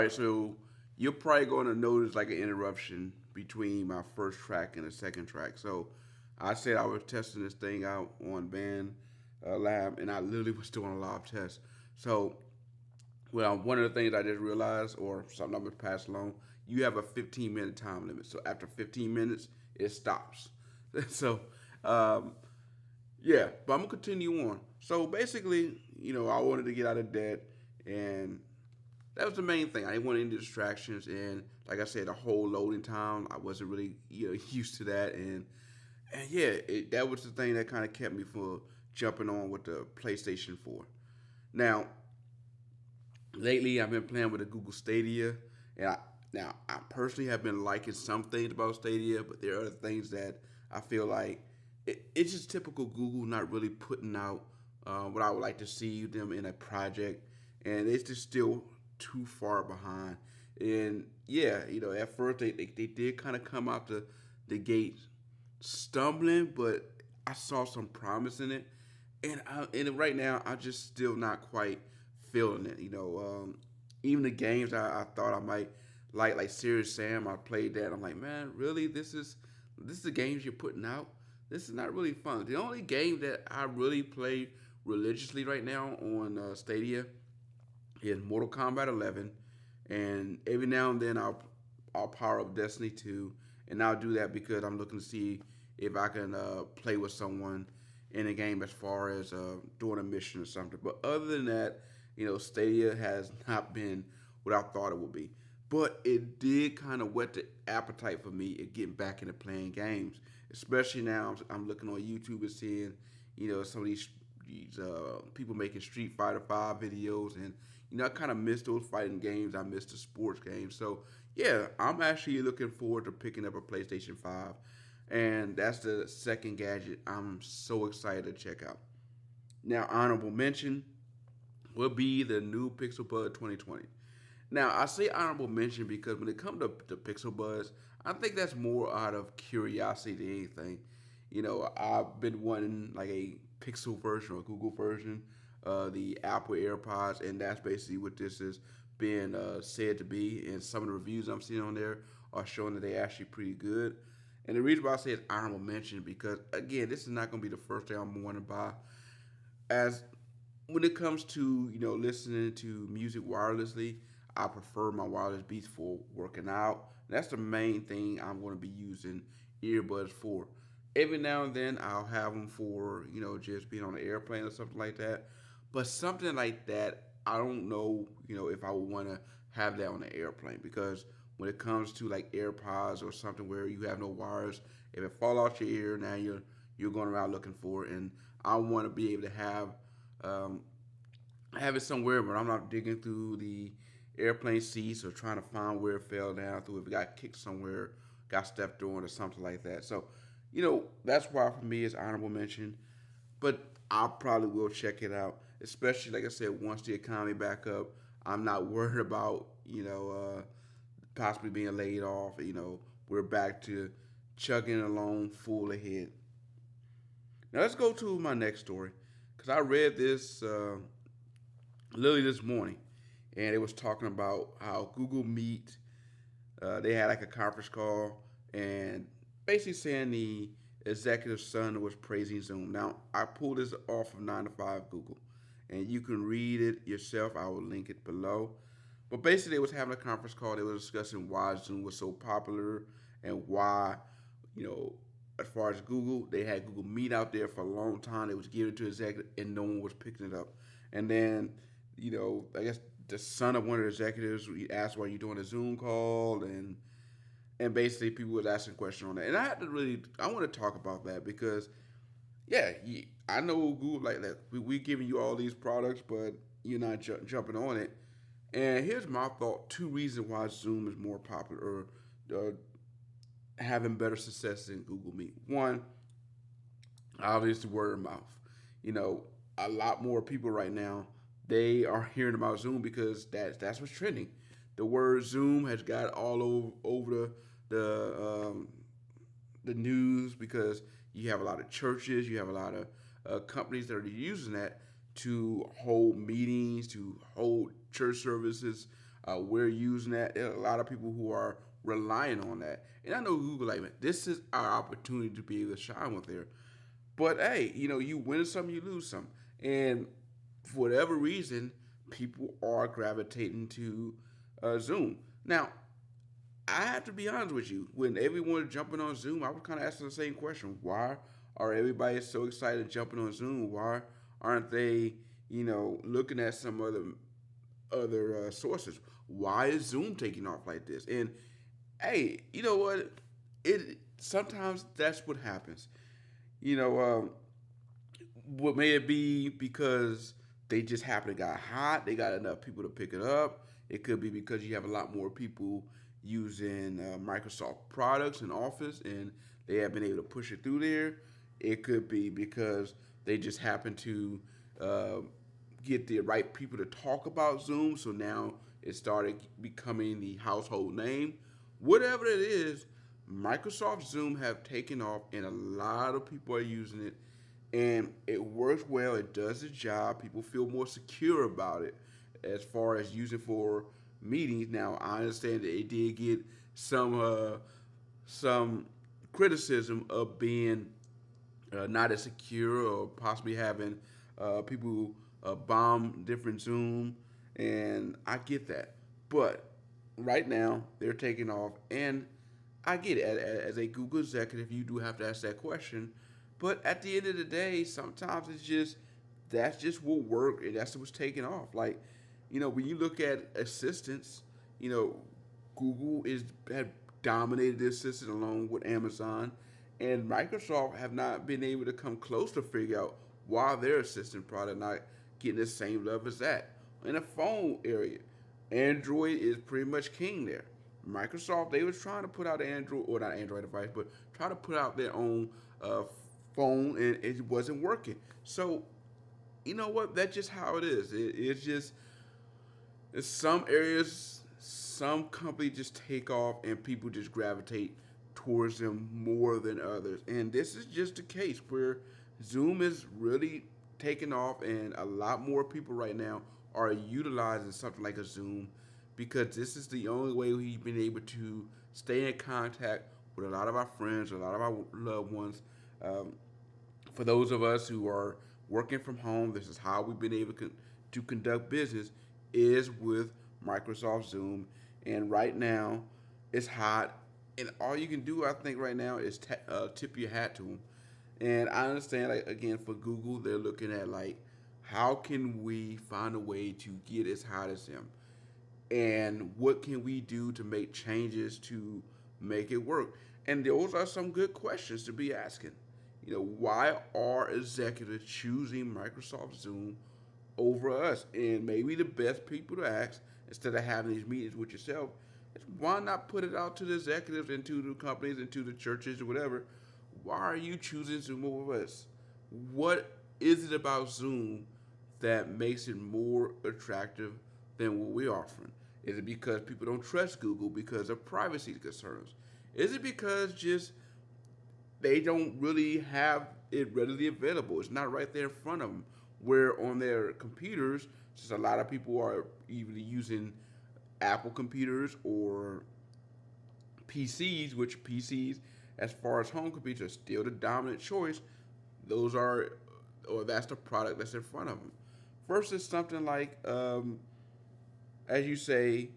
right, so you're probably going to notice like an interruption between my first track and the second track. So I said I was testing this thing out on Band Lab, and I literally was doing a live test. So, well, one of the things I just realized, or something I'm gonna pass along, you have a 15-minute time limit. So after 15 minutes, it stops. So, um, yeah, but I'm gonna continue on. So basically, I wanted to get out of debt, and that was the main thing. I didn't want any distractions, and like I said, the whole loading time, I wasn't really used to that, and yeah, that was the thing that kind of kept me from jumping on with the PlayStation 4. Now, lately, I've been playing with the Google Stadia, and I personally have been liking some things about Stadia, but there are other things that I feel like it's just typical Google not really putting out what I would like to see them in a project, and it's just still too far behind. And yeah, at first they did kind of come out the gate stumbling, but I saw some promise in it, and right now I just still not quite feeling it. Even the games I thought I might like Serious Sam, I played that. I'm like, man, really, this is the games you're putting out. This is not really fun. The only game that I really play religiously right now on Stadia is Mortal Kombat 11, and every now and then I'll power up Destiny 2, and I'll do that because I'm looking to see if I can play with someone in a game as far as doing a mission or something. But other than that, Stadia has not been what I thought it would be. But it did kind of whet the appetite for me at getting back into playing games, especially now I'm looking on YouTube and seeing, some of these people making Street Fighter 5 videos, and I kind of miss those fighting games. I miss the sports games. So yeah, I'm actually looking forward to picking up a PlayStation 5, and that's the second gadget I'm so excited to check out. Now, honorable mention will be the new Pixel Bud 2020. Now, I say honorable mention because when it comes to the Pixel Buds, I think that's more out of curiosity than anything. I've been wanting like a Pixel version or Google version, the Apple AirPods, and that's basically what this is being said to be. And some of the reviews I'm seeing on there are showing that they're actually pretty good. And the reason why I say it's honorable mention because again, this is not going to be the first thing I'm wanting to buy. As when it comes to listening to music wirelessly, I prefer my wireless beats for working out. That's the main thing I'm going to be using earbuds for. Every now and then I'll have them for just being on an airplane or something like that. But something like that, I don't know if I would want to have that on an airplane because when it comes to like AirPods or something where you have no wires, if it fall out your ear, now you're going around looking for it, and I want to be able to um, have it somewhere where I'm not digging through the airplane seats or trying to find where it fell down through if it got kicked somewhere, got stepped on or something like that. So, that's why for me it's honorable mention. But I probably will check it out, especially like I said, once the economy back up. I'm not worried about possibly being laid off. We're back to chugging along full ahead. Now let's go to my next story because I read this literally this morning, and it was talking about how Google Meet they had like a conference call and basically saying the executive son was praising Zoom. Now I pulled this off of 9 to 5 Google, and you can read it yourself. I will link it below. But basically, they was having a conference call. They were discussing why Zoom was so popular and why, you know, as far as Google, they had Google Meet out there for a long time. It was given to executive, and no one was picking it up. And then, I guess the son of one of the executives asked why you doing a Zoom call, and basically people was asking questions on that. And I want to talk about that because yeah, I know Google like that. We giving you all these products, but you're not jumping on it. And here's my thought: two reasons why Zoom is more popular or uh, having better success than Google Meet. One, obviously word of mouth. You know, a lot more people right now they are hearing about Zoom because that's what's trending. The word Zoom has got all over the the news because you have a lot of churches, you have a lot of companies that are using that to hold meetings, to hold church services. We're using that. There are a lot of people who are relying on that. And I know Google, like, man, this is our opportunity to be able to shine with there. But hey, you win some, you lose some. And for whatever reason, people are gravitating to Zoom. Now, I have to be honest with you. When everyone is jumping on Zoom, I was kind of asking the same question. Why are everybody so excited jumping on Zoom? Why aren't they, looking at some other sources? Why is Zoom taking off like this? And hey, you know what? It sometimes that's what happens. You know, what may it be because they just happen to got hot? They got enough people to pick it up. It could be because you have a lot more people using Microsoft products in Office, and they have been able to push it through there. It could be because they just happen to uh, get the right people to talk about Zoom, so now it started becoming the household name. Whatever it is, Microsoft Zoom have taken off, and a lot of people are using it, and it works well. It does the job. People feel more secure about it as far as using for meetings. Now, I understand that it did get some criticism of being not as secure, or possibly having people bomb different Zoom, and I get that. But right now, they're taking off, and I get it. As a Google executive, you do have to ask that question. But at the end of the day, sometimes that's just what work, and that's what's taking off. Like, when you look at assistants, you know, Google is had dominated the assistant along with Amazon, and Microsoft have not been able to come close to figure out why their assistant product not getting the same love as that. In the phone area, Android is pretty much king there. Microsoft, they was trying to put out an Android, or not Android device, but try to put out their own phone, and it wasn't working. So, you know what? That's just how it is. It's just, in some areas, some companies just take off, and people just gravitate towards them more than others. And this is just the case where Zoom is really taking off, and a lot more people right now are utilizing something like a Zoom, because this is the only way we've been able to stay in contact with a lot of our friends, a lot of our loved ones. Um, for those of us who are working from home, this is how we've been able to conduct business, is with Microsoft Zoom. And right now, it's hot, and all you can do, I think, right now is tip your hat to them. And I understand, like, again, for Google, they're looking at, like, how can we find a way to get as hot as them, and what can we do to make changes to make it work? And those are some good questions to be asking. Why are executives choosing Microsoft Zoom over us? And maybe the best people to ask, instead of having these meetings with yourself, is why not put it out to the executives and to the companies and to the churches or whatever? Why are you choosing Zoom over us? What is it about Zoom that makes it more attractive than what we're offering? Is it because people don't trust Google because of privacy concerns? Is it because just they don't really have it readily available? It's not right there in front of them. Where on their computers, since a lot of people are either using Apple computers or PCs, which PCs, as far as home computers, are still the dominant choice. Those are, or that's the product that's in front of them. First is something like, as you say,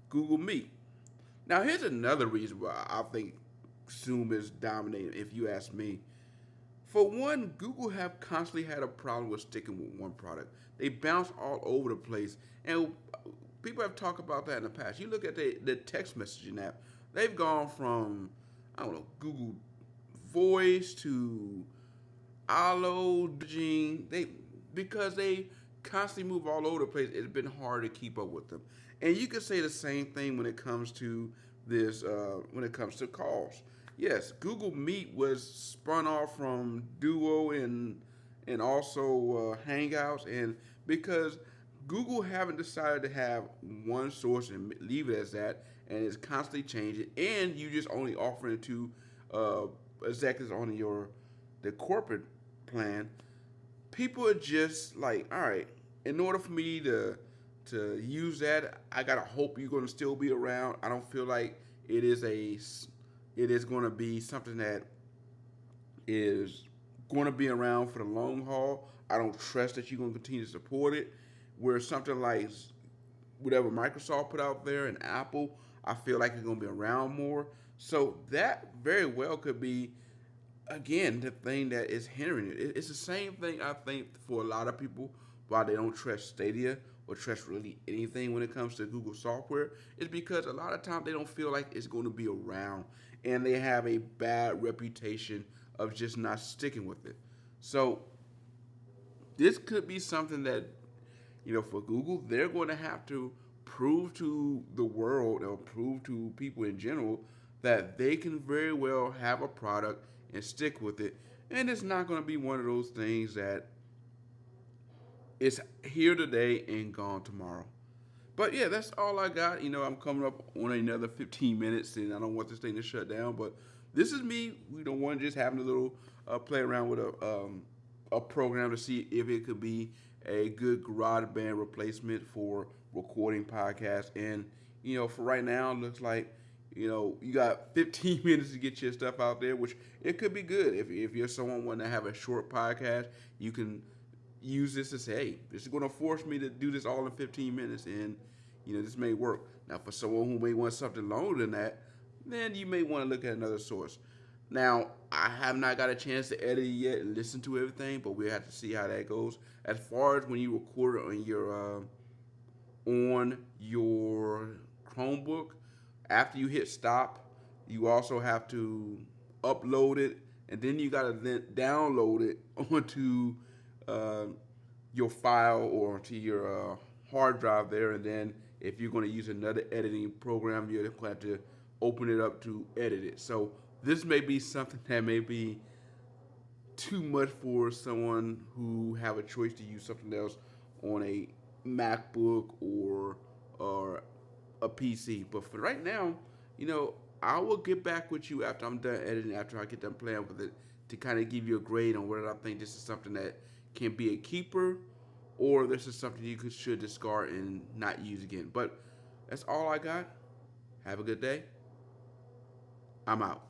Google Meet. Now, here's another reason why I think Zoom is dominating, if you ask me. For one, Google have constantly had a problem with sticking with one product. They bounce all over the place, and people have talked about that in the past. You look at the text messaging app; they've gone from, I don't know, Google Voice to Allo, because they constantly move all over the place. It's been hard to keep up with them, and you could say the same thing when it comes to this. When it comes to calls, yes, Google Meet was spun off from Duo and also Hangouts, and because Google haven't decided to have one source and leave it as that, and it's constantly changing, and you just only offering it to executives on the corporate plan. People are just like, all right, in order for me to to use that. I gotta hope you're gonna still be around. I don't feel like it is gonna be something that is going to be around for the long haul. I don't trust that you're going to continue to support it. Where something like whatever Microsoft put out there and Apple, I feel like it's going to be around more. So that very well could be, again, the thing that is hindering it. It's the same thing I think for a lot of people why they don't trust Stadia or trust really anything when it comes to Google software. Is because a lot of times they don't feel like it's going to be around and they have a bad reputation of just not sticking with it. So this could be something that, for Google, they're going to have to prove to the world or prove to people in general that they can very well have a product and stick with it. And it's not going to be one of those things that it's here today and gone tomorrow. But yeah, that's all I got. I'm coming up on another 15 minutes and I don't want this thing to shut down. But this is me. We don't want to just having a little play around with a program to see if it could be a good GarageBand replacement for recording podcasts. And, for right now, it looks like, you got 15 minutes to get your stuff out there, which it could be good. If you're someone wanting to have a short podcast, you can use this to say, hey, this is going to force me to do this all in 15 minutes, and, this may work. Now, for someone who may want something longer than that, then you may want to look at another source. Now, I have not got a chance to edit it yet and listen to everything, but we'll have to see how that goes. As far as when you record it on your Chromebook, after you hit stop, you also have to upload it, and then you got to then download it onto your file or onto your hard drive there, and then if you're going to use another editing program, you're going to have to open it up to edit it. So this may be something that may be too much for someone who have a choice to use something else on a MacBook or a PC. But for right now, I will get back with you after I'm done editing, after I get done playing with it, to kind of give you a grade on whether I think this is something that can be a keeper or this is something you should discard and not use again. But that's all I got. Have a good day. I'm out.